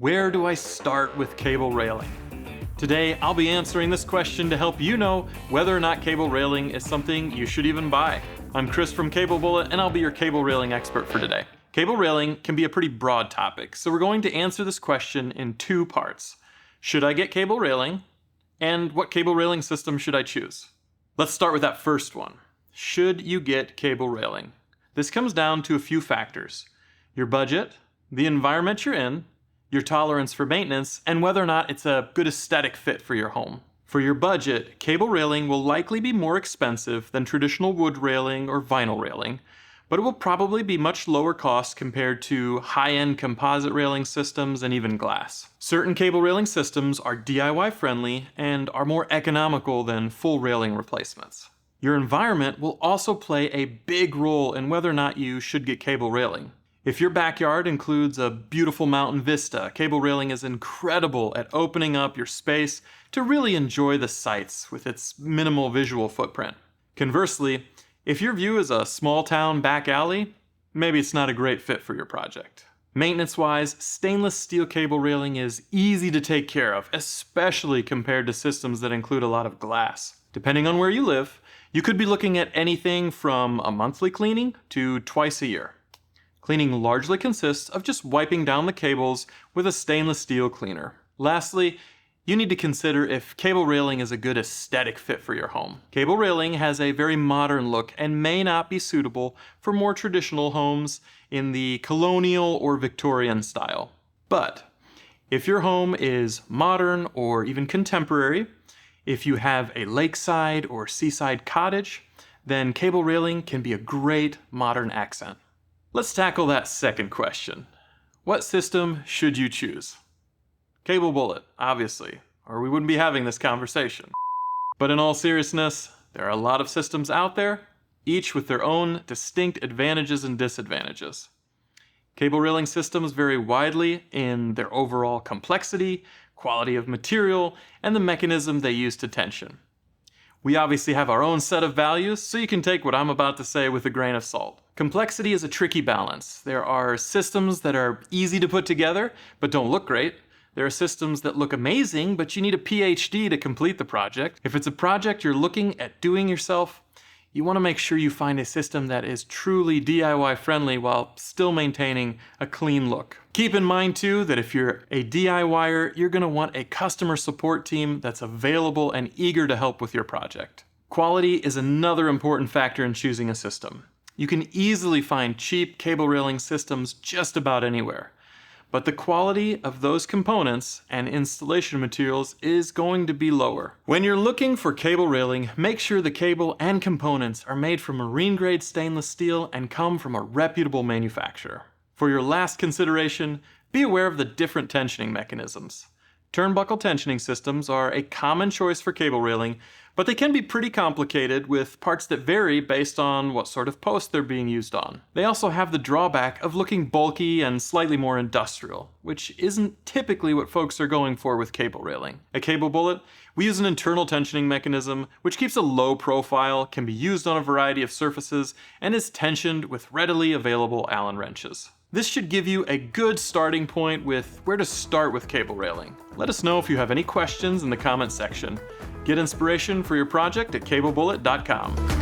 Where do I start with cable railing? Today, I'll be answering this question to help you know whether or not cable railing is something you should even buy. I'm Chris from Cable Bullet, and I'll be your cable railing expert for today. Cable railing can be a pretty broad topic, so we're going to answer this question in two parts. Should I get cable railing? And what cable railing system should I choose? Let's start with that first one. Should you get cable railing? This comes down to a few factors: your budget, the environment you're in, your tolerance for maintenance, and whether or not it's a good aesthetic fit for your home. For your budget, cable railing will likely be more expensive than traditional wood railing or vinyl railing, but it will probably be much lower cost compared to high-end composite railing systems and even glass. Certain cable railing systems are DIY friendly and are more economical than full railing replacements. Your environment will also play a big role in whether or not you should get cable railing. If your backyard includes a beautiful mountain vista, cable railing is incredible at opening up your space to really enjoy the sights with its minimal visual footprint. Conversely, if your view is a small town back alley, maybe it's not a great fit for your project. Maintenance-wise, stainless steel cable railing is easy to take care of, especially compared to systems that include a lot of glass. Depending on where you live, you could be looking at anything from a monthly cleaning to twice a year. Cleaning largely consists of just wiping down the cables with a stainless steel cleaner. Lastly, you need to consider if cable railing is a good aesthetic fit for your home. Cable railing has a very modern look and may not be suitable for more traditional homes in the colonial or Victorian style. But if your home is modern or even contemporary, if you have a lakeside or seaside cottage, then cable railing can be a great modern accent. Let's tackle that second question. What system should you choose? Cable Bullet, obviously, or we wouldn't be having this conversation. But in all seriousness, there are a lot of systems out there, each with their own distinct advantages and disadvantages. Cable railing systems vary widely in their overall complexity, quality of material, and the mechanism they use to tension. We obviously have our own set of values, so you can take what I'm about to say with a grain of salt. Complexity is a tricky balance. There are systems that are easy to put together, but don't look great. There are systems that look amazing, but you need a PhD to complete the project. If it's a project you're looking at doing yourself, you want to make sure you find a system that is truly DIY friendly while still maintaining a clean look. Keep in mind too that if you're a DIYer, you're going to want a customer support team that's available and eager to help with your project. Quality is another important factor in choosing a system. You can easily find cheap cable railing systems just about anywhere, but the quality of those components and installation materials is going to be lower. When you're looking for cable railing, make sure the cable and components are made from marine-grade stainless steel and come from a reputable manufacturer. For your last consideration, be aware of the different tensioning mechanisms. Turnbuckle tensioning systems are a common choice for cable railing, but they can be pretty complicated with parts that vary based on what sort of post they're being used on. They also have the drawback of looking bulky and slightly more industrial, which isn't typically what folks are going for with cable railing. At Cable Bullet, we use an internal tensioning mechanism which keeps a low profile, can be used on a variety of surfaces, and is tensioned with readily available Allen wrenches. This should give you a good starting point with where to start with cable railing. Let us know if you have any questions in the comment section. Get inspiration for your project at cablebullet.com.